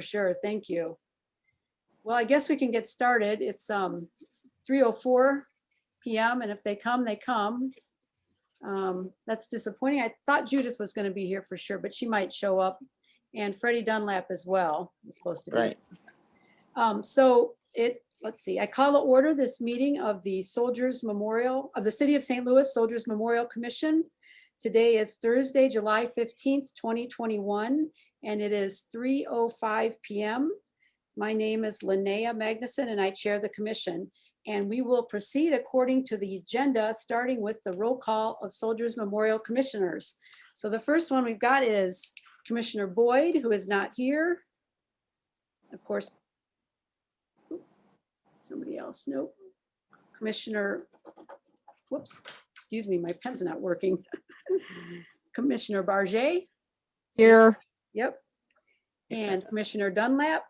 sure. Thank you. Well, I guess we can get started. It's 3:04 p.m. and if they come, they come. That's disappointing. I thought Judith was going to be here for sure, but she might show up. And Freddie Dunlap as well is supposed to be. Right. Let's see, I call to order this meeting of the Soldiers Memorial of the City of St. Louis Soldiers Memorial Commission. Today is Thursday, July 15th, 2021, and it is 3:05 p.m. My name is Linnea Magnuson and I chair the commission. And we will proceed according to the agenda, starting with the roll call of Soldiers Memorial Commissioners. So the first one we've got is Commissioner Boyd, who is not here. Of course, somebody else, nope. Commissioner, whoops, excuse me, my pen's not working. Commissioner Barget. Here. Yep. And Commissioner Dunlap,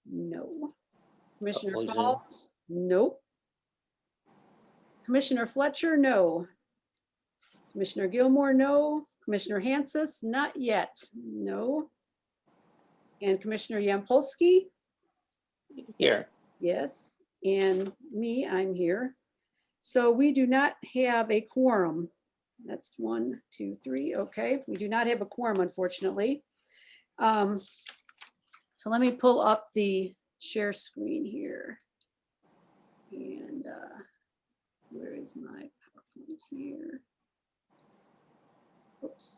no. Commissioner Falls, nope. Commissioner Fletcher, no. Commissioner Gilmore, no. Commissioner Hansis, not yet, no. And Commissioner Yampolsky, Here. yes. And me, I'm here. So we do not have a quorum. That's 1, 2, 3. Okay, we do not have a quorum, unfortunately. So let me pull up the share screen here. And where is my PowerPoint here? Oops.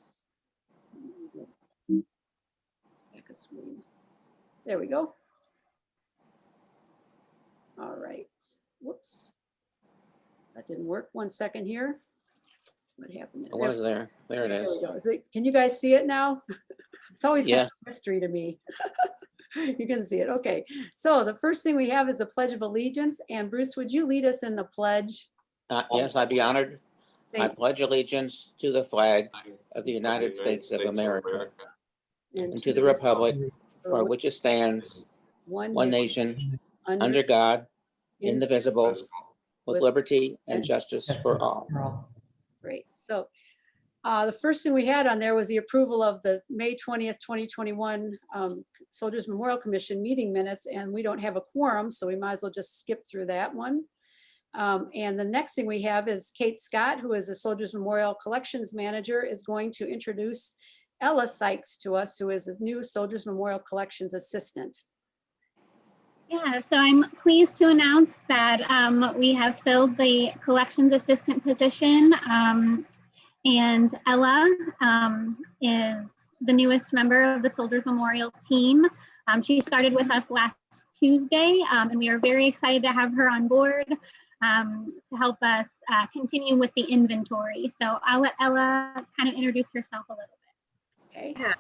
Let's back a screen. There we go. All right. Whoops. That didn't work. 1 second here. What happened? It was there. There it is. we go. Can you guys see it now? It's always kind of a mystery to me. You can see it. Okay. So the first thing we have is the Pledge of Allegiance. And Bruce, would you lead us in the pledge? Yes, I'd be honored. I Thank- pledge allegiance to the flag of the United States of America and to the republic for which it stands, one nation, under God, indivisible, with liberty and justice for all. Great. So the first thing we had on there was the approval of the May 20th, 2021 Soldiers Memorial Commission meeting minutes, and we don't have a quorum, so we might as well just skip through that one. And the next thing we have is Kate Scott, who is a Soldiers Memorial Collections Manager, is going to introduce Ella Sykes to us, who is a new Soldiers Memorial Collections Assistant. Yeah, so I'm pleased to announce that we have filled the collections assistant position, and Ella is the newest member of the Soldiers Memorial team. She started with us last Tuesday, and we are very excited to have her on board to help us continue with the inventory. So I'll let Ella kind of introduce herself a little bit. Okay. Yeah.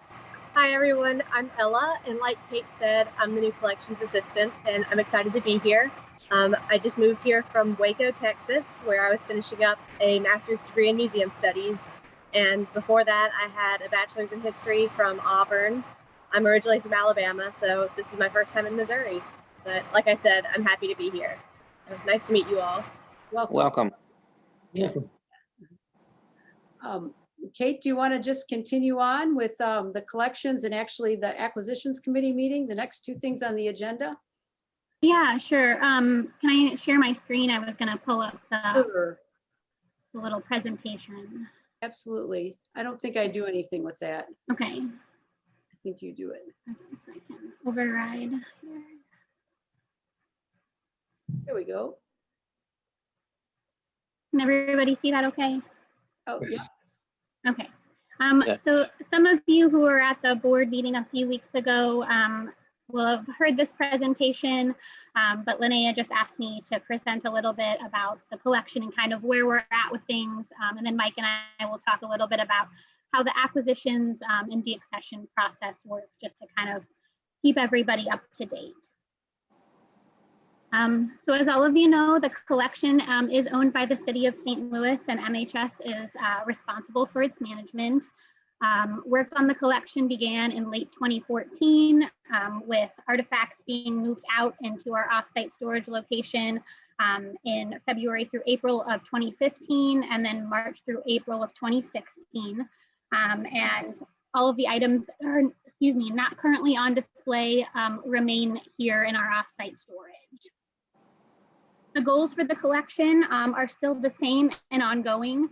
Hi everyone, I'm Ella, and like Kate said, I'm the new collections assistant, and I'm excited to be here. I just moved here from Waco, Texas, where I was finishing up a master's degree in museum studies, and before that I had a bachelor's in history from Auburn. I'm originally from Alabama, so this is my first time in Missouri, but like I said, I'm happy to be here. Nice to meet you all. Welcome. Kate, do you want to just continue on with the collections and actually the acquisitions committee meeting, the next two things on the agenda? Yeah, sure. Can I share my screen? I was going to pull up Sure. the little presentation. Absolutely. I don't think I do anything with that. Okay. I think you do it. Okay, so I can override here. There we go. Can everybody see that okay? Oh, yeah. Okay. Yeah. So some of you who were at the board meeting a few weeks ago will have heard this presentation, but Linnea just asked me to present a little bit about the collection and kind of where we're at with things. And then Mike and I will talk a little bit about how the acquisitions and deaccession process work, just to kind of keep everybody up to date. So as all of you know, the collection is owned by the City of St. Louis, and MHS is responsible for its management. Work on the collection began in late 2014 with artifacts being moved out into our offsite storage location in February through April of 2015, and then March through April of 2016. And all of the items that are, excuse me, not currently on display remain here in our offsite storage. The goals for the collection are still the same and ongoing.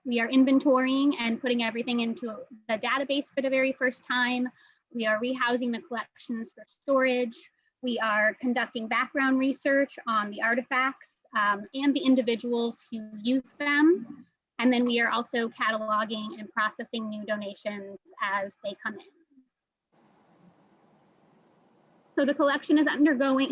We are inventorying and putting everything into the database for the very first time. We are rehousing the collections for storage. We are conducting background research on the artifacts and the individuals who use them. And then we are also cataloging and processing new donations as they come in. So the collection is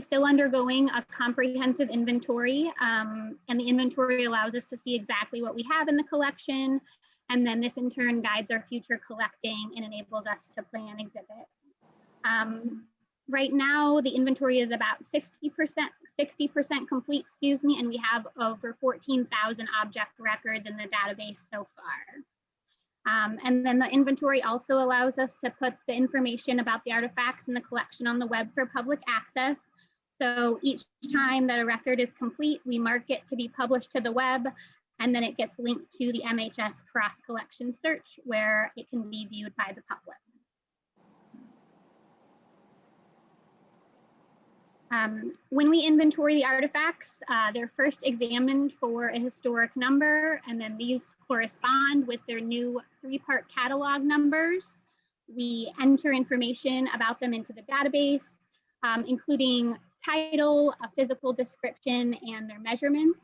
still undergoing a comprehensive inventory, and the inventory allows us to see exactly what we have in the collection. And then this in turn guides our future collecting and enables us to plan exhibits. Right now, the inventory is about 60% complete, excuse me, and we have over 14,000 object records in the database so far. And then the inventory also allows us to put the information about the artifacts in the collection on the web for public access. So each time that a record is complete, we mark it to be published to the web, and then it gets linked to the MHS cross-collection search where it can be viewed by the public. When we inventory the artifacts, they're first examined for a historic number, and then these correspond with their new 3-part catalog numbers. We enter information about them into the database, including title, a physical description, and their measurements.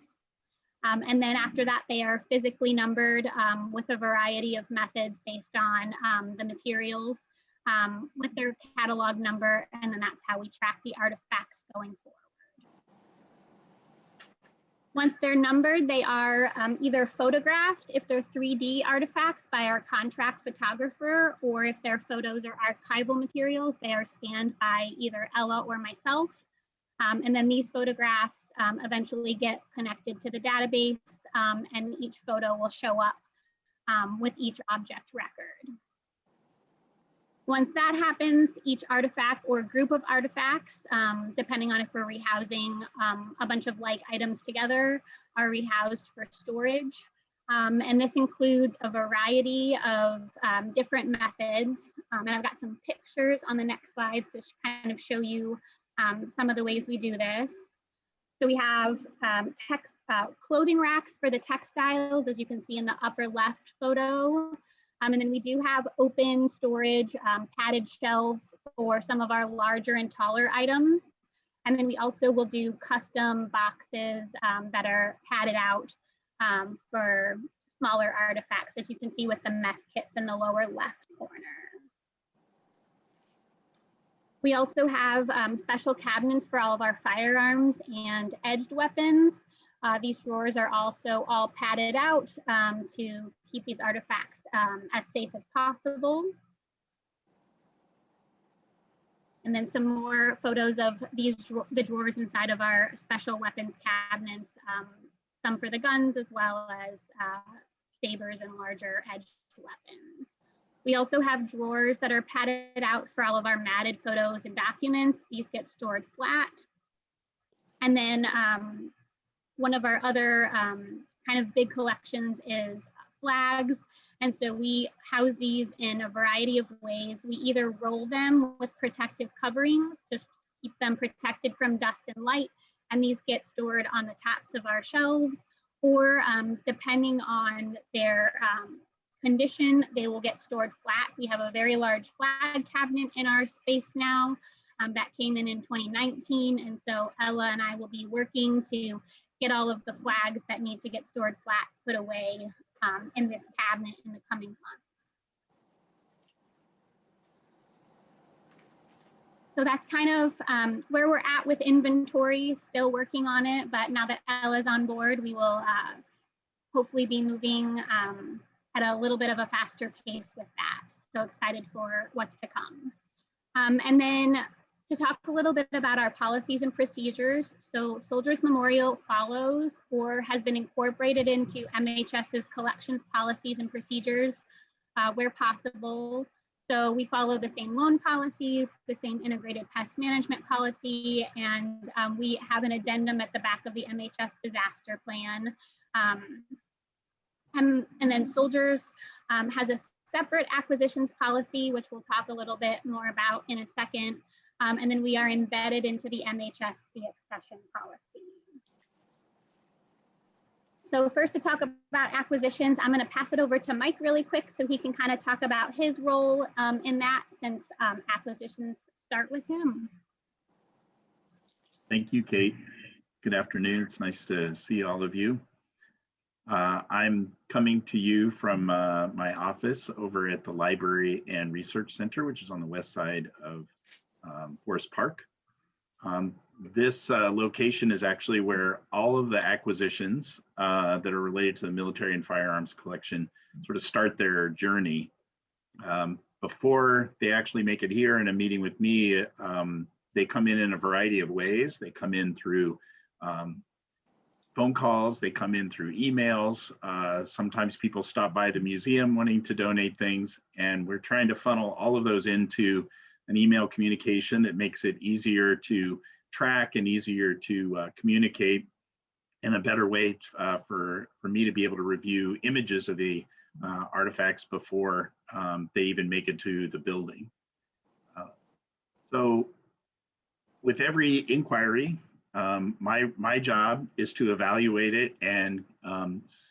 And then after that, they are physically numbered with a variety of methods based on the materials with their catalog number, and then that's how we track the artifacts going forward. Once they're numbered, they are either photographed if they're 3D artifacts by our contract photographer, or if their photos are archival materials, they are scanned by either Ella or myself. And then these photographs eventually get connected to the database, and each photo will show up with each object record. Once that happens, each artifact or group of artifacts, depending on if we're rehousing a bunch of like items together, are rehoused for storage. And this includes a variety of different methods. And I've got some pictures on the next slides to kind of show you some of the ways we do this. So we have clothing racks for the textiles, as you can see in the upper left photo. And then we do have open storage, padded shelves for some of our larger and taller items. And then we also will do custom boxes that are padded out for smaller artifacts, as you can see with the mess kits in the lower left corner. We also have special cabinets for all of our firearms and edged weapons. These drawers are also all padded out to keep these artifacts as safe as possible. And then some more photos of the drawers inside of our special weapons cabinets, some for the guns as well as sabers and larger edged weapons. We also have drawers that are padded out for all of our matted photos and documents. These get stored flat. And then one of our other kind of big collections is flags. And so we house these in a variety of ways. We either roll them with protective coverings to keep them protected from dust and light, and these get stored on the tops of our shelves, or depending on their condition, they will get stored flat. We have a very large flag cabinet in our space now that came in 2019. And so Ella and I will be working to get all of the flags that need to get stored flat put away in this cabinet in the coming months. So that's kind of where we're at with inventory, still working on it, but now that Ella's on board, we will hopefully be moving at a little bit of a faster pace with that. So excited for what's to come. And then to talk a little bit about our policies and procedures. So Soldiers Memorial follows or has been incorporated into MHS's collections policies and procedures where possible. So we follow the same loan policies, the same integrated pest management policy, and we have an addendum at the back of the MHS disaster plan. And then Soldiers has a separate acquisitions policy, which we'll talk a little bit more about in a second. And then we are embedded into the MHS, the accession policy. So first, to talk about acquisitions, I'm going to pass it over to Mike really quick so he can kind of talk about his role in that, since acquisitions start with him. Thank you, Kate. Good afternoon. It's nice to see all of you. I'm coming to you from my office over at the Library and Research Center, which is on the west side of Forest Park. This location is actually where all of the acquisitions that are related to the military and firearms collection sort of start their journey. Before they actually make it here in a meeting with me, they come in a variety of ways. They come in through phone calls, they come in through emails. Sometimes people stop by the museum wanting to donate things, and we're trying to funnel all of those into an email communication that makes it easier to track and easier to communicate, and a better way for me to be able to review images of the artifacts before they even make it to the building. So with every inquiry, my job is to evaluate it and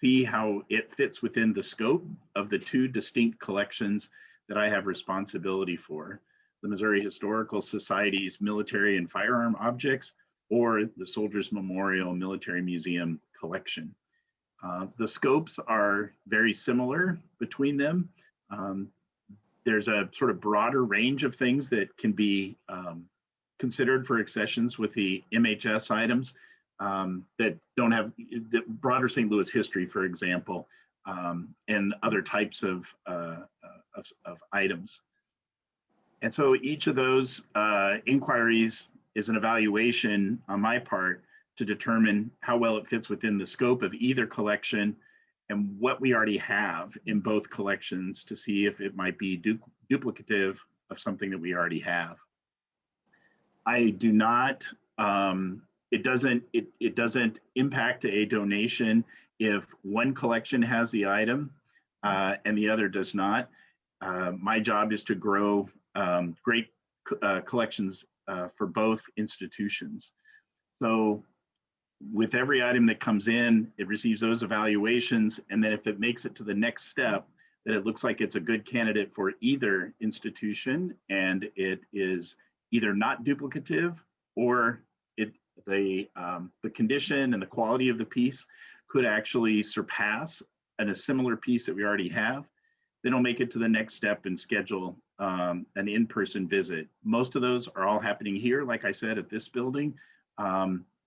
see how it fits within the scope of the two distinct collections that I have responsibility for: the Missouri Historical Society's military and firearm objects, or the Soldiers Memorial Military Museum collection. The scopes are very similar between them. There's a sort of broader range of things that can be considered for accessions with the MHS items that don't have the broader St. Louis history, for example, and other types of items. And so each of those inquiries is an evaluation on my part to determine how well it fits within the scope of either collection and what we already have in both collections, to see if it might be duplicative of something that we already have. I do not, it doesn't impact a donation if one collection has the item and the other does not. My job is to grow great collections for both institutions. So with every item that comes in, it receives those evaluations, and then if it makes it to the next step, that it looks like it's a good candidate for either institution, and it is either not duplicative, or the condition and the quality of the piece could actually surpass a similar piece that we already have, then I'll make it to the next step and schedule an in-person visit. Most of those are all happening here, like I said, at this building.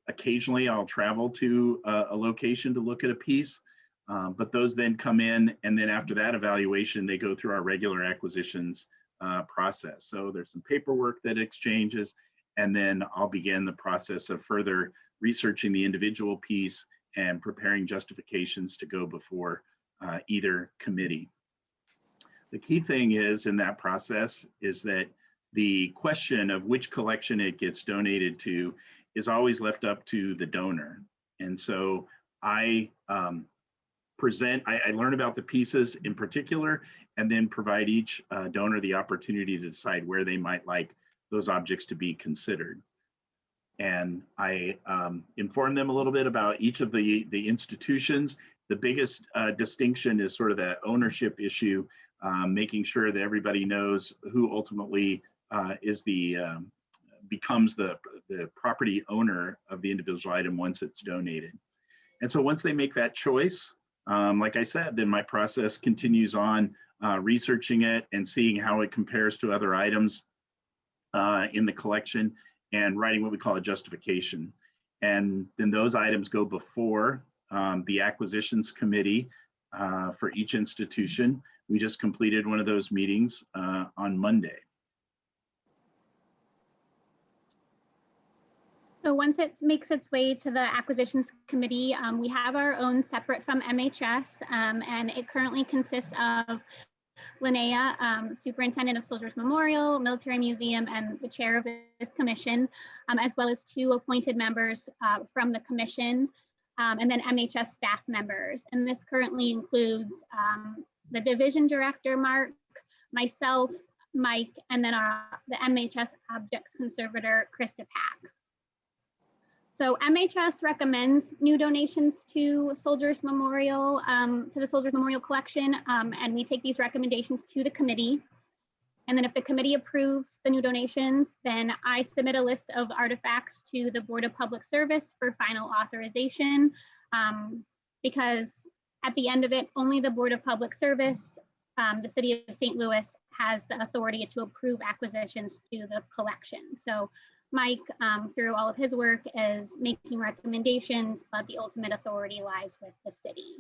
Occasionally I'll travel to a location to look at a piece, but those then come in, and then after that evaluation, they go through our regular acquisitions process. So there's some paperwork that exchanges, and then I'll begin the process of further researching the individual piece and preparing justifications to go before either committee. The key thing is in that process is that the question of which collection it gets donated to is always left up to the donor. And so I learn about the pieces in particular, and then provide each donor the opportunity to decide where they might like those objects to be considered. And I inform them a little bit about each of the institutions. The biggest distinction is sort of that ownership issue, making sure that everybody knows who ultimately becomes the property owner of the individual item once it's donated. And so once they make that choice, like I said, then my process continues on researching it and seeing how it compares to other items in the collection, and writing what we call a justification. And then those items go before the acquisitions committee for each institution. We just completed one of those meetings on Monday. So once it makes its way to the acquisitions committee, we have our own separate from MHS, and it currently consists of Linnea, Superintendent of Soldiers Memorial, Military Museum, and the chair of this commission, as well as 2 appointed members from the commission, and then MHS staff members. And this currently includes the division director, Mark, myself, Mike, and then the MHS objects conservator, Krista Pack. So MHS recommends new donations to Soldiers Memorial, to the Soldiers Memorial Collection, and we take these recommendations to the committee. And then if the committee approves the new donations, then I submit a list of artifacts to the Board of Public Service for final authorization, because at the end of it, only the Board of Public Service, the City of St. Louis, has the authority to approve acquisitions to the collection. So Mike, through all of his work, is making recommendations, but the ultimate authority lies with the city.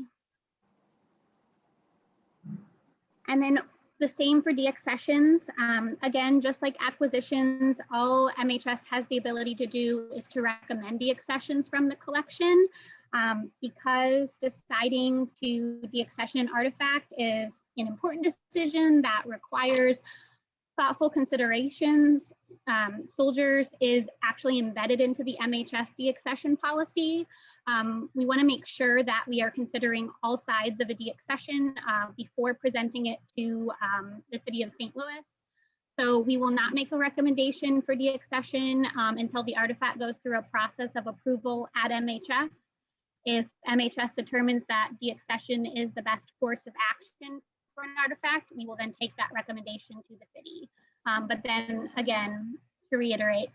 And then the same for deaccessions. Again, just like acquisitions, all MHS has the ability to do is to recommend deaccessions from the collection, because deciding to deaccession an artifact is an important decision that requires thoughtful considerations. Soldiers is actually embedded into the MHS deaccession policy. We want to make sure that we are considering all sides of a deaccession before presenting it to the City of St. Louis. So we will not make a recommendation for deaccession until the artifact goes through a process of approval at MHS. If MHS determines that deaccession is the best course of action for an artifact, we will then take that recommendation to the city. But then again, to reiterate,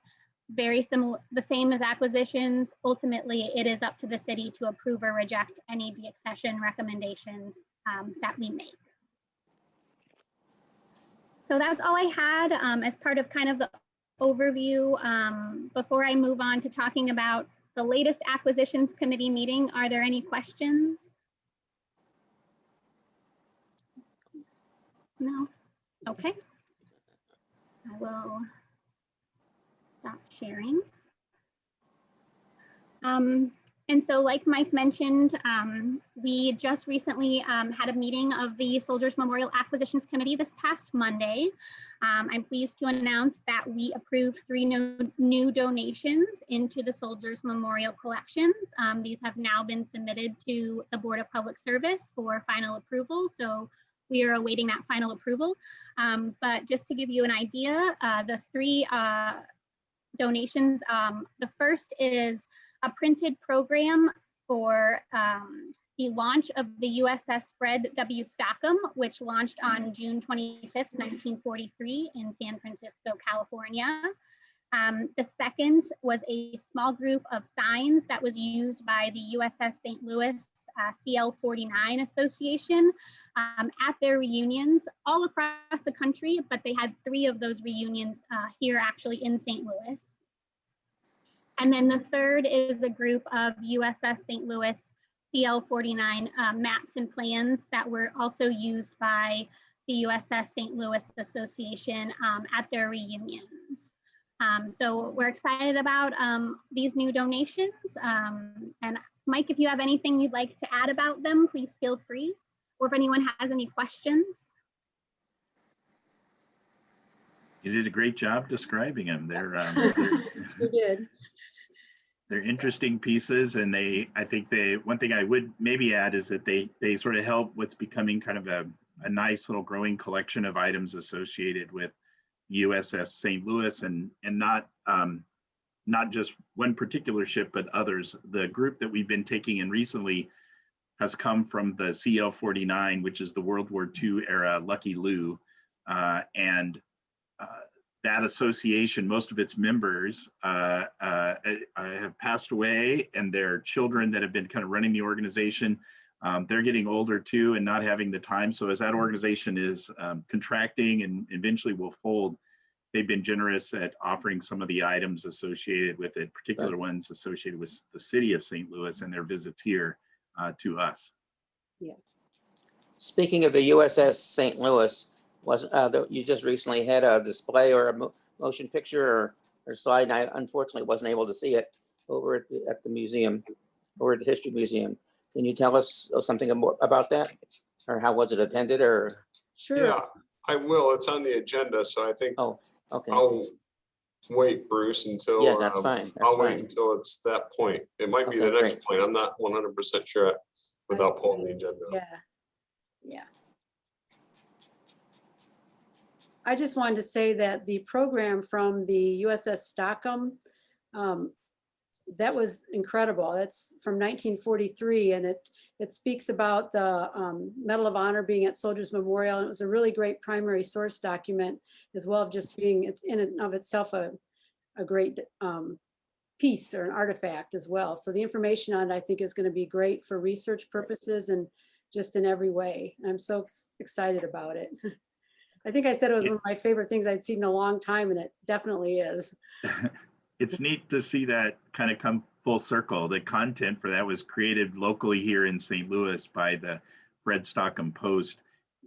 very similar, the same as acquisitions, ultimately it is up to the city to approve or reject any deaccession recommendations that we make. So that's all I had as part of kind of the overview. Before I move on to talking about the latest acquisitions committee meeting, are there any questions? No? Okay. I will stop sharing. And so like Mike mentioned, we just recently had a meeting of the Soldiers Memorial Acquisitions Committee this past Monday. I'm pleased to announce that we approved 3 new donations into the Soldiers Memorial collections. These have now been submitted to the Board of Public Service for final approval. So we are awaiting that final approval. But just to give you an idea, the 3 donations, the first is a printed program for the launch of the USS Fred W. Stockham, which launched on June 25th, 1943 in San Francisco, California. The second was a small group of signs that was used by the USS St. Louis CL-49 Association at their reunions all across the country, but they had 3 of those reunions here actually in St. Louis. And then the third is a group of USS St. Louis CL-49 maps and plans that were also used by the USS St. Louis Association at their reunions. So we're excited about these new donations. And Mike, if you have anything you'd like to add about them, please feel free. Or if anyone has any questions. You did a great job describing them. You did. They're interesting pieces, and I think one thing I would maybe add is that they sort of help what's becoming kind of a nice little growing collection of items associated with USS St. Louis, and not just one particular ship, but others. The group that we've been taking in recently has come from the CL-49, which is the World War II era Lucky Lou, and that association, most of its members have passed away, and their children that have been kind of running the organization, they're getting older too and not having the time. So as that organization is contracting and eventually will fold, they've been generous at offering some of the items associated with it, particular ones associated with the city of St. Louis and their visits here to us. Yeah. Speaking of the USS St. Louis, you just recently had a display or a motion picture or slide, and I unfortunately wasn't able to see it over at the museum, over at the History Museum. Can you tell us something more about that? Or how was it attended? Or Sure. Yeah, I will. It's on the agenda, so I think okay. I'll wait, Bruce, until Yeah, that's fine. That's I'll wait fine. until it's that point. It might be Okay, the next great. point. I'm not 100% sure without pulling the agenda. Yeah. Yeah. I just wanted to say that the program from the USS Stockholm, that was incredible. That's from 1943, and it speaks about the Medal of Honor being at Soldiers Memorial. And it was a really great primary source document, as well as just being, it's in and of itself a great piece or an artifact as well. So the information on it, I think, is going to be great for research purposes and just in every way. I'm so excited about it. I think I said it was one of my favorite things I'd seen in a long time, and it definitely is. It's neat to see that kind of come full circle. The content for that was created locally here in St. Louis by the Fred Stockham Post,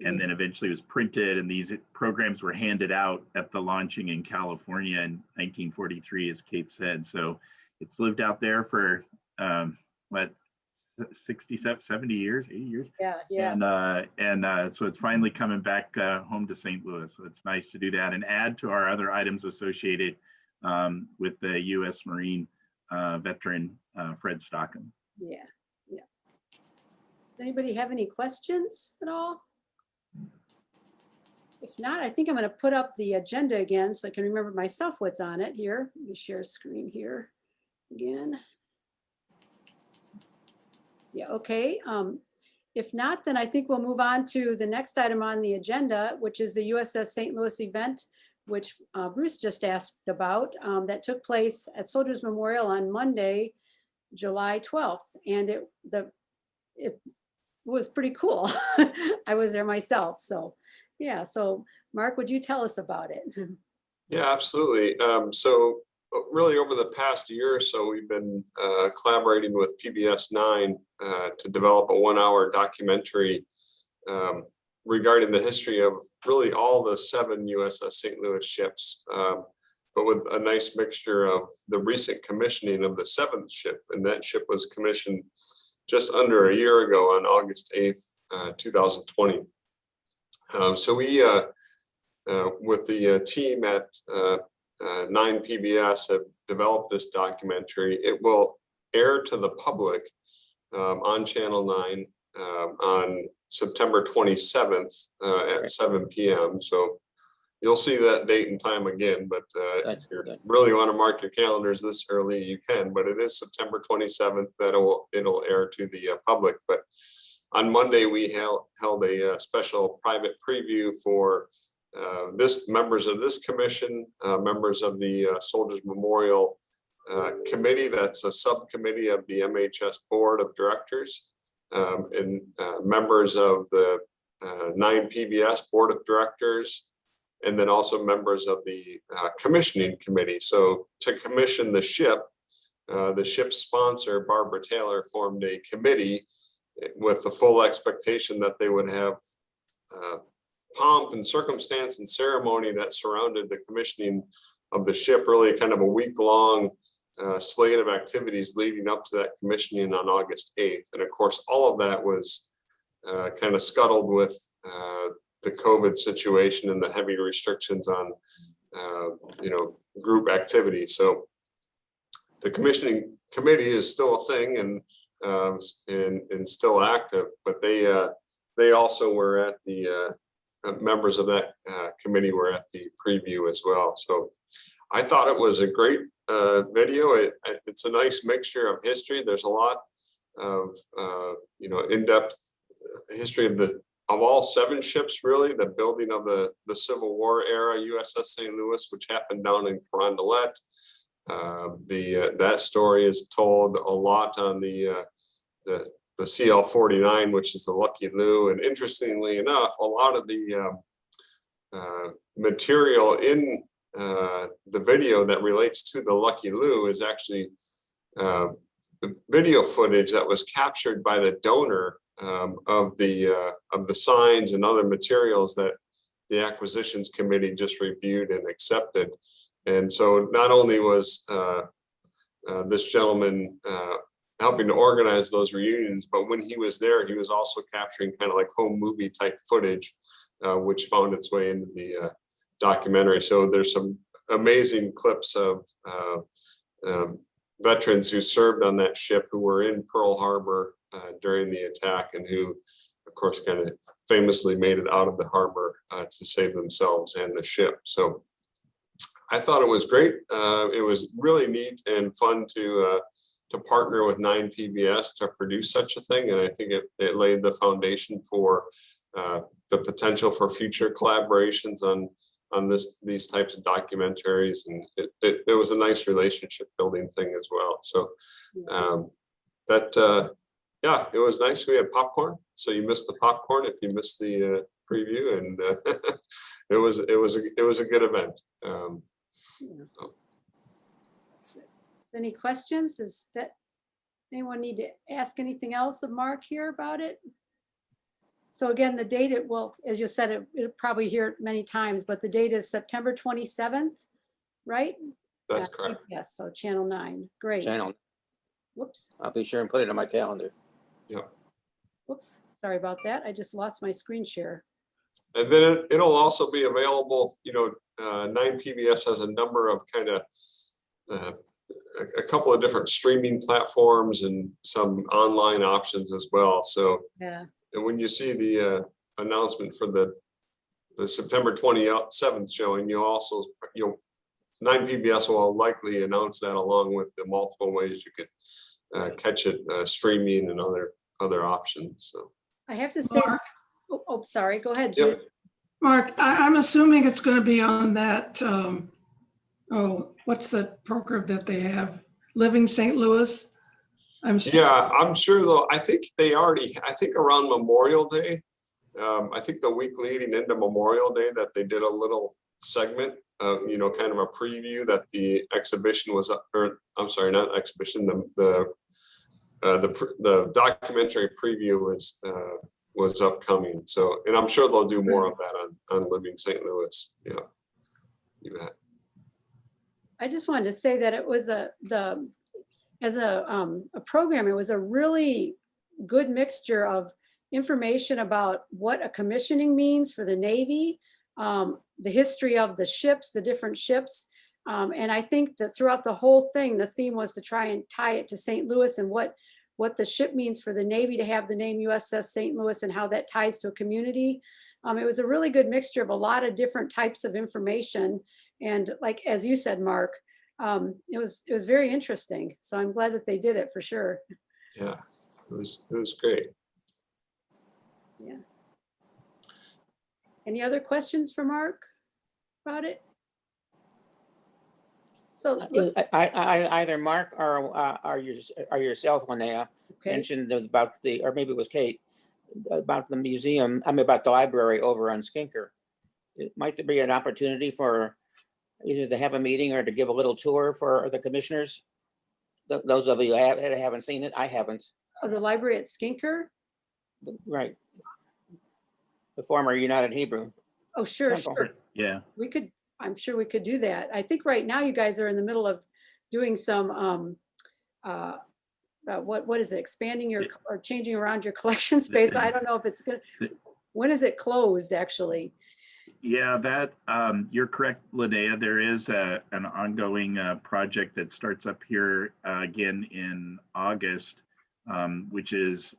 and then eventually was printed, and these programs were handed out at the launching in California in 1943, as Kate said. So it's lived out there for what, 67, 70 years, 80 years. Yeah. And so it's finally coming back home to St. Louis. So it's nice to do that and add to our other items associated with the U.S. Marine veteran Fred Stockham. Yeah. Does anybody have any questions at all? If not, I think I'm going to put up the agenda again so I can remember myself what's on it here. Let me share screen here again. Yeah, okay. If not, then I think we'll move on to the next item on the agenda, which is the USS St. Louis event, which Bruce just asked about, that took place at Soldiers Memorial on Monday, July 12th. And it was pretty cool. I was there myself. So yeah, so Mark, would you tell us about it? Yeah, absolutely. So really over the past year or so, we've been collaborating with PBS 9 to develop a 1-hour documentary regarding the history of really all the 7 USS St. Louis ships, but with a nice mixture of the recent commissioning of the 7th ship. And that ship was commissioned just under a year ago on August 8th, 2020. So we, with the team at 9 PBS, have developed this documentary. It will air to the public on Channel 9 on September 27th at 7 p.m. So you'll see that date and time again, but if you really want to mark your calendars this early, you can, but it is September 27th that it'll air to the public. But on Monday, we held a special private preview for members of this commission, members of the Soldiers Memorial Committee. That's a subcommittee of the MHS Board of Directors, and members of the 9 PBS Board of Directors, and then also members of the commissioning committee. So to commission the ship's sponsor, Barbara Taylor, formed a committee with the full expectation that they would have pomp and circumstance and ceremony that surrounded the commissioning of the ship, really kind of a week-long slate of activities leading up to that commissioning on August 8th. And of course, all of that was kind of scuttled with the COVID situation and the heavy restrictions on group activity. So the commissioning committee is still a thing and still active, but they also were at the members of that committee were at the preview as well. So I thought it was a great video. It's a nice mixture of history. There's a lot of in-depth history of all 7 ships, really. The building of the Civil War era USS St. Louis, which happened down in Carondelet. That story is told a lot on the CL-49, which is the Lucky Lou. And interestingly enough, a lot of the material in the video that relates to the Lucky Lou is actually video footage that was captured by the donor of the signs and other materials that the acquisitions committee just reviewed and accepted. And so not only was this gentleman helping to organize those reunions, but when he was there, he was also capturing kind of like home movie type footage, which found its way into the documentary. So there's some amazing clips of veterans who served on that ship, who were in Pearl Harbor during the attack, and who of course, kind of famously made it out of the harbor to save themselves and the ship. So I thought it was great. It was really neat and fun to partner with 9PBS to produce such a thing. And I think it laid the foundation for the potential for future collaborations on these types of documentaries. And it was a nice relationship building thing as well. So yeah, it was nice. We had popcorn. So you missed the popcorn if you missed the preview, and it was a good event. So. Any questions? Does anyone need to ask anything else of Mark here about it? So again, the date, as you said, it'll probably hear it many times, but the date is September 27th, right? That's correct. Yes, so Channel 9, great. Channel. Whoops, I'll be sure and put it on my calendar. Yeah. whoops, sorry about that. I just lost my screen share. And then it'll also be available, 9PBS has a number of kind of a couple of different streaming platforms and some online options as well. So Yeah, and when you see the announcement for the September 27th showing, 9PBS will likely announce that along with the multiple ways you could catch it streaming and other options. So I have to say, Mark? sorry, go ahead, Yep. Jude. Mark, I'm assuming it's going to be on that, what's the program that they have? Living St. Louis? Yeah, I'm sure though. I think around Memorial Day, I think the week leading into Memorial Day that they did a little segment, kind of a preview that the exhibition was up, or I'm sorry, not exhibition, the documentary preview was upcoming. So, and I'm sure they'll do more of that on Living St. Louis. Yeah, you bet. I just wanted to say that it was as a program, it was a really good mixture of information about what a commissioning means for the Navy, the history of the ships, the different ships. And I think that throughout the whole thing, the theme was to try and tie it to St. Louis and what the ship means for the Navy to have the name USS St. Louis and how that ties to a community. It was a really good mixture of a lot of different types of information. And like, as you said, Mark, it was very interesting. So I'm glad that they did it for sure. Yeah, it was great. Yeah. Any other questions for Mark about it? So Either Mark or yourself, Linnea, okay. mentioned about or maybe it was Kate, about the museum, about the library over on Skinker. It might be an opportunity for either to have a meeting or to give a little tour for the commissioners. Those of you that haven't seen it, I haven't. Oh, the library at Skinker? Right. The former United Hebrew. Oh, sure, Temple. sure. Yeah. I'm sure we could do that. I think right now you guys are in the middle of doing some, what is it? Expanding or changing around your collection space. I don't know if it's when is it closed actually? Yeah, that you're correct, Linnea. There is an ongoing project that starts up here again in August, which is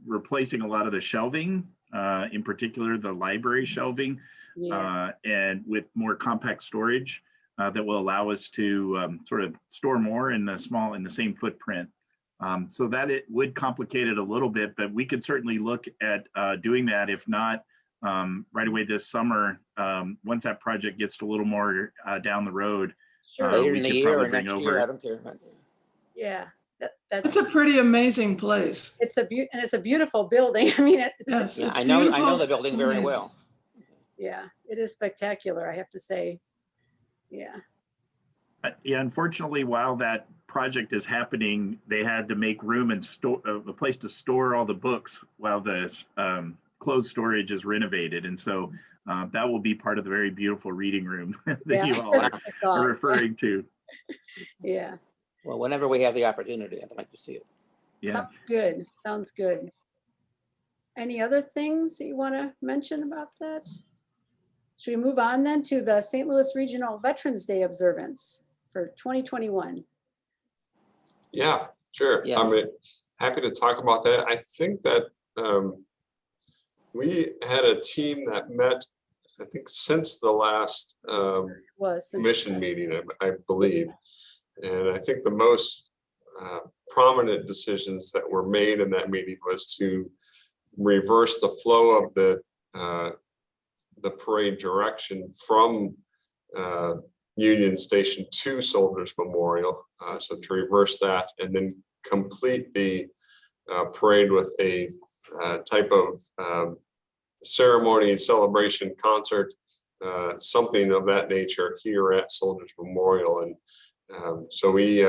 replacing a lot of the shelving, in particular the library shelving, Yeah. and with more compact storage that will allow us to sort of store more in the same footprint. So that it would complicate it a little bit, but we could certainly look at doing that. If not, right away this summer, once that project gets a little more down the road. Sure. Later we in the could year probably or bring next year, over- I don't care. Yeah. It's a pretty amazing place. It's a beautiful building. I mean, Yes, Yeah, it's I know beautiful. the building very Amazing. well. yeah, it is spectacular, I have to say. Yeah. Yeah, unfortunately, while that project is happening, they had to make room and store a place to store all the books while the closed storage is renovated. And so that will be part of the very beautiful reading room that Yeah. you all I thought, are referring to. Yeah. Well, whenever we have the opportunity, I'd like to see it. Yeah. Sounds good. Sounds good. Any other things that you want to mention about that? Should we move on then to the St. Louis Regional Veterans Day observance for 2021? Yeah, sure. Yeah. I'm happy to talk about that. I think that we had a team that met, I think, since the last Was since- commission meeting, I believe. And I think the most prominent decisions that were made in that meeting was to reverse the flow of the parade direction from Union Station to Soldiers Memorial. So to reverse that and then complete the parade with a type of ceremony, celebration, concert, something of that nature here at Soldiers Memorial. And so we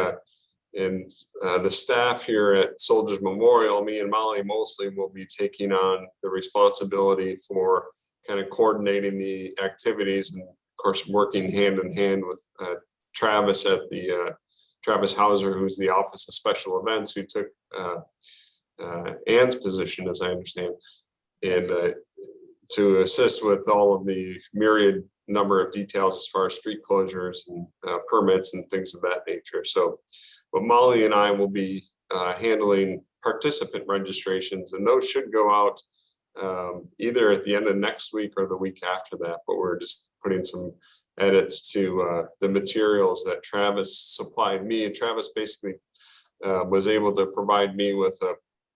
and the staff here at Soldiers Memorial, me and Molly mostly, will be taking on the responsibility for kind of coordinating the activities, and of course working hand in hand with Travis at the Travis Hauser, who's the Office of Special Events, who took Ann's position, as I understand, and to assist with all of the myriad number of details as far as street closures and permits and things of that nature. So, but Molly and I will be handling participant registrations, and those should go out either at the end of next week or the week after that. But we're just putting some edits to the materials that Travis supplied me. And Travis basically was able to provide me with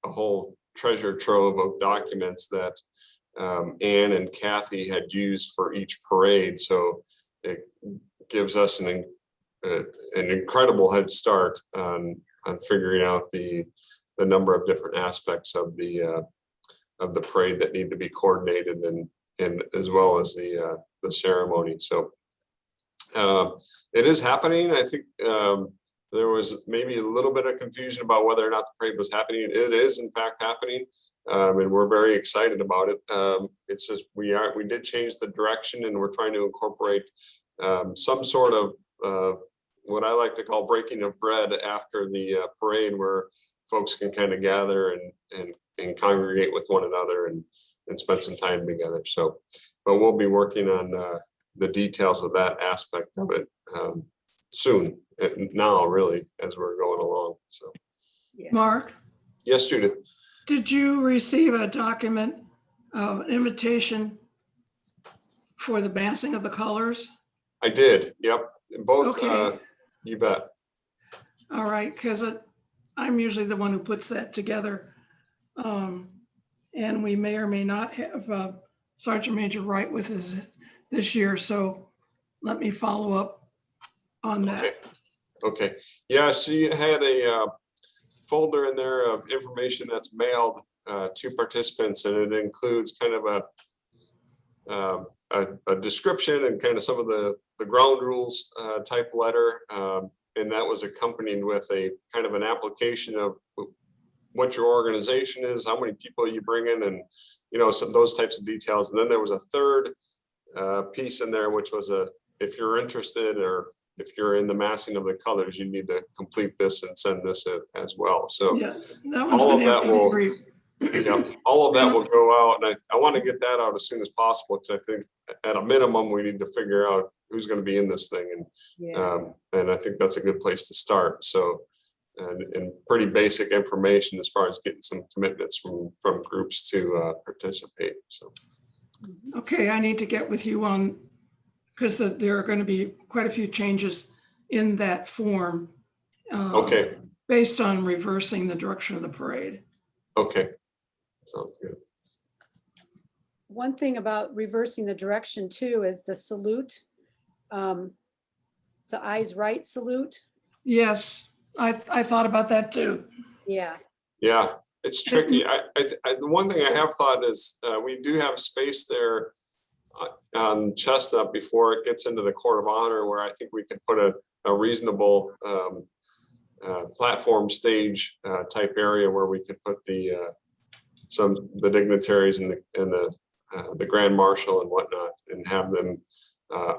a whole treasure trove of documents that Ann and Kathy had used for each parade. So it gives us an incredible head start on figuring out the number of different aspects of the parade that need to be coordinated, and as well as the ceremony. So it is happening. I think there was maybe a little bit of confusion about whether or not the parade was happening. It is in fact happening, and we're very excited about it. It's just we did change the direction, and we're trying to incorporate some sort of what I like to call breaking of bread after the parade, where folks can kind of gather and congregate with one another and spend some time together. So, but we'll be working on the details of that aspect of it soon, now really, as we're going along. So, Mark, yes, Judith. did you receive a document, an invitation for the massing of the colors? I did. Yep. Both. Okay. You bet. All right, because I'm usually the one who puts that together. And we may or may not have Sergeant Major Wright with us this year, so let me follow up on that. Okay. Yeah, she had a folder in there of information that's mailed to participants, and it includes kind of a description and kind of some of the ground rules type letter. And that was accompanied with a kind of an application of what your organization is, how many people you bring in, and some those types of details. And then there was a third piece in there, which was if you're interested, or if you're in the massing of the colors, you need to complete this and send this as well. So Yeah, that one's all of gonna have that to be will, brief. all of that will go out, and I want to get that out as soon as possible, because I think at a minimum we need to figure out who's going to be in this thing, and I think that's a good place to start. So, and pretty basic information as far as getting some commitments from groups to participate. So, Okay, I need to get with you on, because there are going to be quite a few changes in that form. okay, Based on reversing the direction of the parade. okay, sounds good. One thing about reversing the direction too is the salute. The eyes right salute. Yes, I thought about that too. Yeah. Yeah, it's tricky. The one thing I have thought is we do have space there on Chestnut before it gets into the Court of Honor, where I think we could put a reasonable platform stage type area where we could put the dignitaries and the Grand Marshal and whatnot, and have them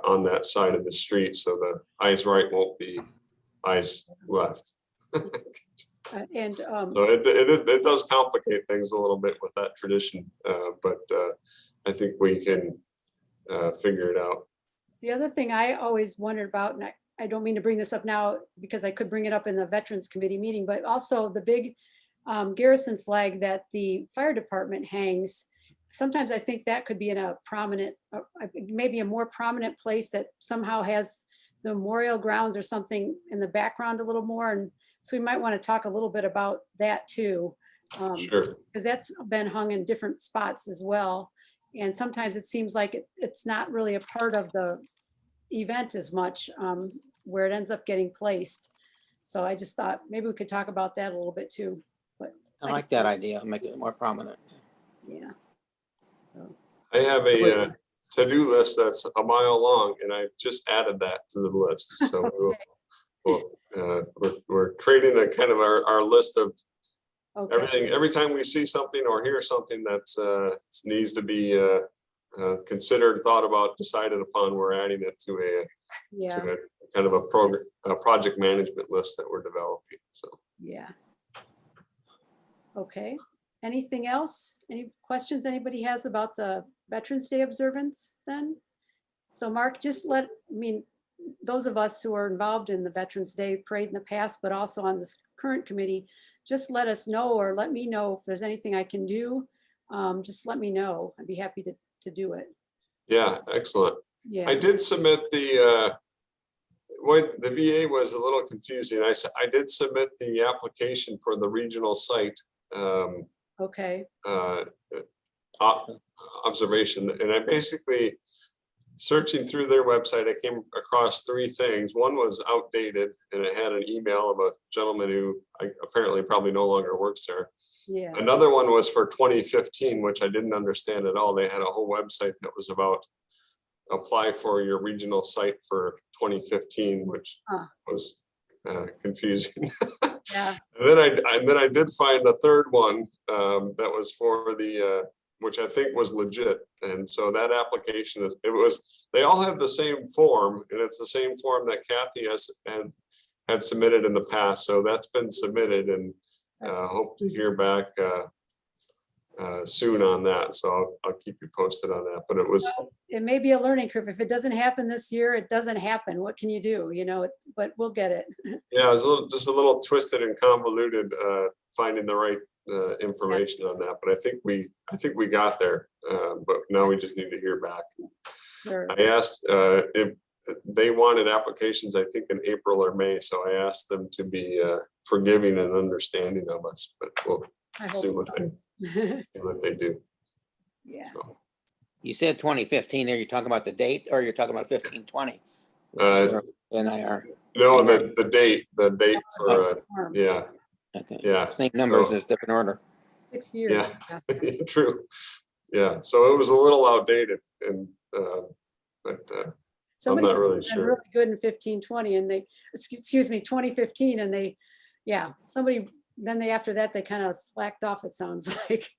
on that side of the street, so the eyes right won't be eyes left. And So it does complicate things a little bit with that tradition, but I think we can figure it out. the other thing I always wondered about, and I don't mean to bring this up now because I could bring it up in the Veterans Committee meeting, but also the big garrison flag that the fire department hangs sometimes I think that could be in a prominent, maybe a more prominent place that somehow has the memorial grounds or something in the background a little more. And so we might want to talk a little bit about that too. Sure. Because that's been hung in different spots as well. And sometimes it seems like it's not really a part of the event as much, where it ends up getting placed. So I just thought maybe we could talk about that a little bit too. But I like that idea, make it more prominent. yeah. So, I have a to-do list that's a mile long, and I just added that to the list. So we're creating a kind of our list of okay. everything. Every time we see something or hear something that needs to be considered, thought about, decided upon, we're adding it to a kind of a project management list that we're developing. So Yeah. Okay. Anything else? Any questions anybody has about the Veterans Day observance then? So Mark, just those of us who are involved in the Veterans Day parade in the past, but also on this current committee, just let us know or let me know if there's anything I can do. Just let me know. I'd be happy to do it. yeah, excellent. Yeah. I did submit the VA was a little confusing. I did submit the application for the regional site Okay. observation, and I basically, searching through their website, I came across three things. One was outdated, and it had an email of a gentleman who apparently probably no longer works there. Yeah. Another one was for 2015, which I didn't understand at all. They had a whole website that was about apply for your regional site for 2015, which was confusing. Yeah. And then I did find a third one that was for the which I think was legit. And so that application they all have the same form, and it's the same form that Kathy had submitted in the past. So that's been submitted, and hope to hear back soon on that. So I'll keep you posted on that. But it may be a learning curve. If it doesn't happen this year, it doesn't happen. What can you do? But we'll get it. Yeah, it was just a little twisted and convoluted finding the right information on that. But I think we got there. But now we just need to hear back. Sure. I asked if they wanted applications, I think in April or May. So I asked them to be forgiving and understanding of us. But we'll see what they do. Yeah. So, You said 2015, are you talking about the date or you're talking about 1520? NIR. no, the date for yeah. Okay. Yeah. Same numbers, as different order. 6 years. Yeah. True. Yeah. So it was a little outdated, and but Somebody I'm not really did sure. really good in 1520 and 2015, and after that, they kind of slacked off, it sounds like.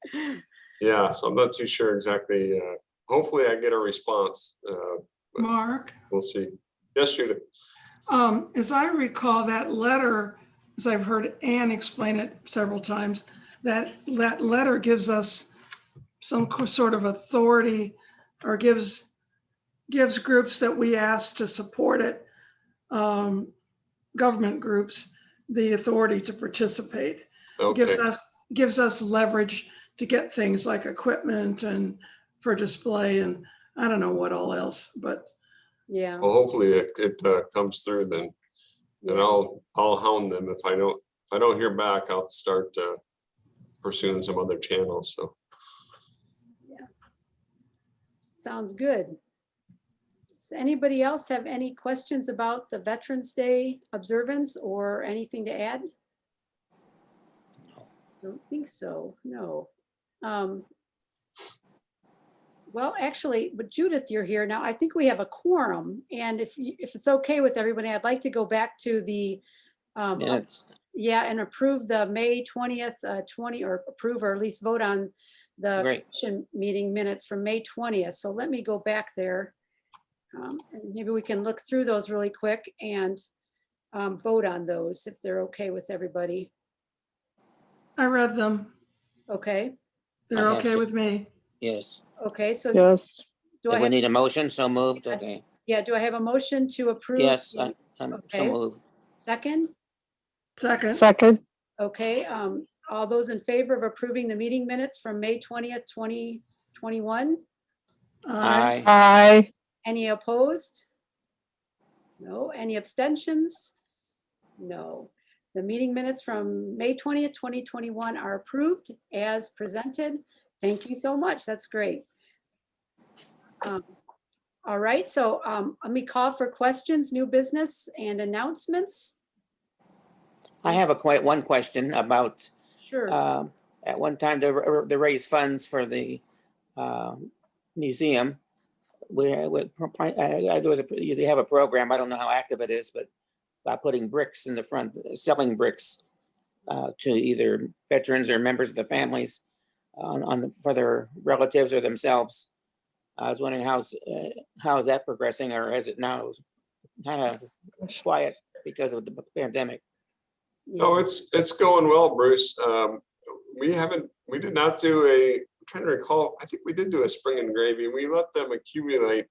Yeah. So I'm not too sure exactly. Hopefully I get a response. Mark, We'll see. Yes, Judith. as I recall, that letter, as I've heard Ann explain it several times, that letter gives us some sort of authority, or gives groups that we ask to support it, government groups, the authority to participate. Okay. Gives us leverage to get things like equipment and for display, and I don't know what all else, but Yeah. Well, hopefully it comes through then, and I'll hound them. If I don't hear back, I'll start pursuing some other channels. So. Sounds good. Does anybody else have any questions about the Veterans Day observance or anything to add? Don't think so, no. Well, actually, but Judith, you're here now. I think we have a quorum, and if it's okay with everybody, I'd like to go back to the Minutes. and approve the May 20th, or approve or at least vote on the Great. commission meeting minutes from May 20th. So let me go back there. And maybe we can look through those really quick and vote on those if they're okay with everybody. I read them. Okay, They're I have okay to. with me. Yes. okay, so Yes, do Do I we have, need a motion? So moved. Okay. do I have a motion to approve? Yes, the I'm so Okay. moved. Second? Second, second, Okay, all those in favor of approving the meeting minutes from May 20th, 2021? Aye. Aye. Any opposed? No. Any abstentions? No. The meeting minutes from May 20th, 2021 are approved as presented. Thank you so much. That's great. All right, so let me call for questions, new business and announcements. I have one question about, Sure. at one time to raise funds for the museum. There was they have a program, I don't know how active it is, but by putting bricks in the front, selling bricks to either veterans or members of the families for their relatives or themselves. I was wondering how is that progressing, or is it now kind of quiet because of the pandemic? Oh, it's going well, Bruce. We did not do I'm trying to recall, I think we did do a spring engraving. We let them accumulate,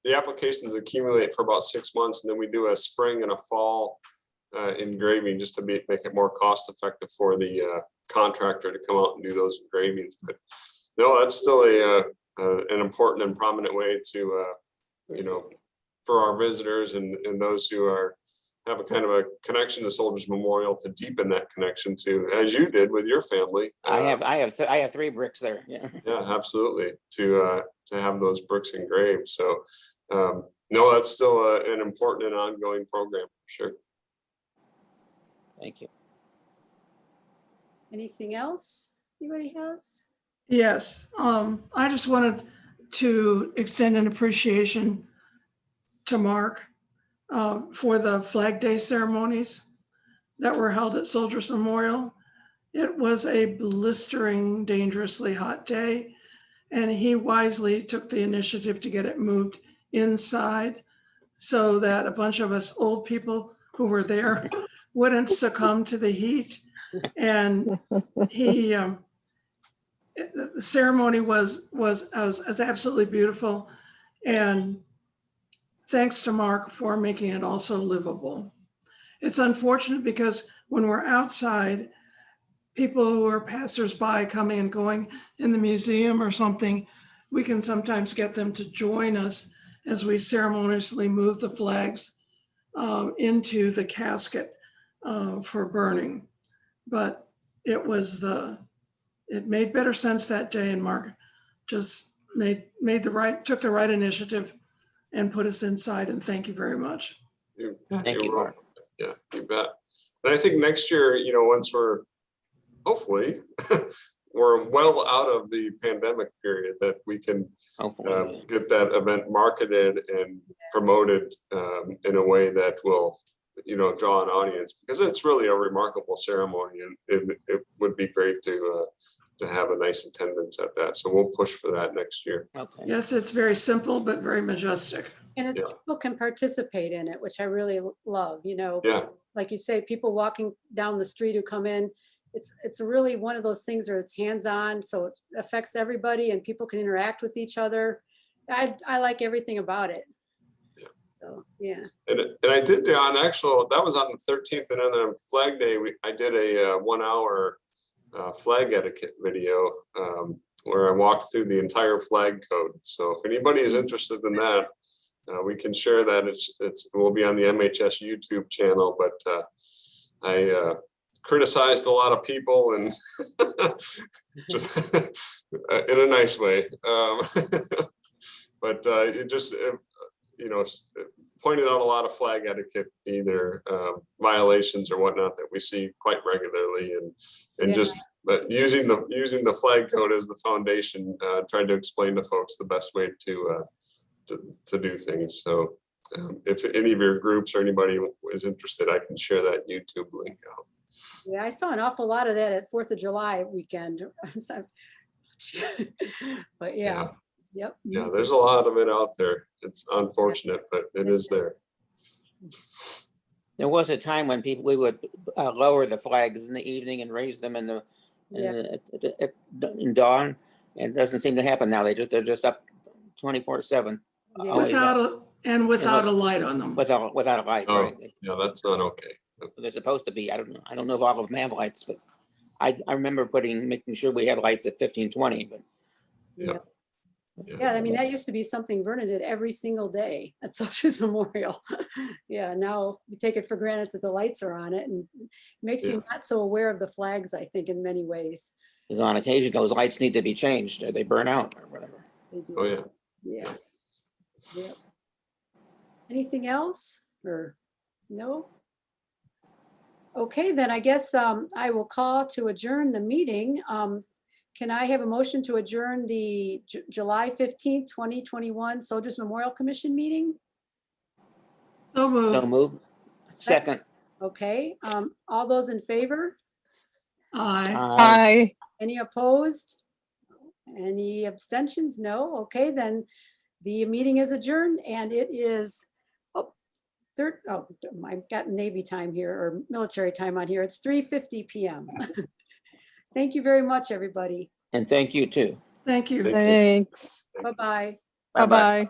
the applications accumulate for about 6 months, and then we do a spring and a fall engraving just to make it more cost effective for the contractor to come out and do those engravings. But no, that's still an important and prominent way to, for our visitors and those who have a kind of a connection to Soldiers Memorial, to deepen that connection to, as you did with your family. I have 3 bricks there. Yeah. Yeah, absolutely. To have those bricks engraved. So no, that's still an important and ongoing program for sure. Thank you. Anything else anybody has? Yes, I just wanted to extend an appreciation to Mark for the Flag Day ceremonies that were held at Soldiers Memorial. It was a blistering, dangerously hot day, and he wisely took the initiative to get it moved inside so that a bunch of us old people who were there wouldn't succumb to the heat. And the ceremony was absolutely beautiful, and thanks to Mark for making it also livable. It's unfortunate because when we're outside, people who are passersby coming and going in the museum or something, we can sometimes get them to join us as we ceremoniously move the flags into the casket for burning. But it made better sense that day, and Mark just took the right initiative and put us inside, and thank you very much. Thank you, Mark. Yeah, you bet. And I think next year, once we're hopefully we're well out of the pandemic period, that we can Hopefully. get that event marketed and promoted in a way that will draw an audience, because it's really a remarkable ceremony, and it would be great to have a nice attendance at that. So we'll push for that next year. Okay. Yes, it's very simple, but very majestic. And as Yeah. people can participate in it, which I really love, Yeah. like you say, people walking down the street who come in, it's really one of those things where it's hands-on, so it affects everybody and people can interact with each other. I like everything about it. Yeah. So, yeah. And I did that was on the 13th, and then on Flag Day, I did a 1 hour flag etiquette video where I walked through the entire flag code. So if anybody is interested in that, we can share that. It will be on the MHS YouTube channel, but I criticized a lot of people, and in a nice way. But it just, pointed out a lot of flag etiquette, either violations or whatnot that we see quite regularly, and just using the flag code as the foundation, trying to explain to folks the best way to do things. So if any of your groups or anybody is interested, I can share that YouTube link out. Yeah, I saw an awful lot of that at 4th of July weekend. But yeah. Yep. Yeah, there's a lot of it out there. It's unfortunate, but it is there. There was a time when we would lower the flags in the evening and raise them in dawn, and it doesn't seem to happen now. They're just up 24/7. Yeah. Without a light on them. Without a light, Oh, right? yeah, that's not okay. They're supposed to be. I don't know if all of them have lights, but I remember making sure we had lights at 15:20, but Yeah. Yeah, I mean, that used to be something Vernon did every single day at Soldiers Memorial. Yeah, now we take it for granted that the lights are on it, and it makes you not so aware of the flags, I think, in many ways. Because on occasion, those lights need to be changed or they burn out or whatever. They do. Oh, yeah. Yeah. Yep. Anything else or no? Okay, then I guess I will call to adjourn the meeting. Can I have a motion to adjourn the July 15th, 2021 Soldiers Memorial Commission meeting? So So moved. move. Second. Okay, all those in favor? Aye. Aye. Any opposed? Any abstentions? No? Okay, then the meeting is adjourned and it is, I've got Navy time here or military time on here. It's 3:50 p.m. Thank you very much, everybody. And thank you too. Thank you. Thank you. Thanks. Bye-bye. Bye-bye. Bye-bye.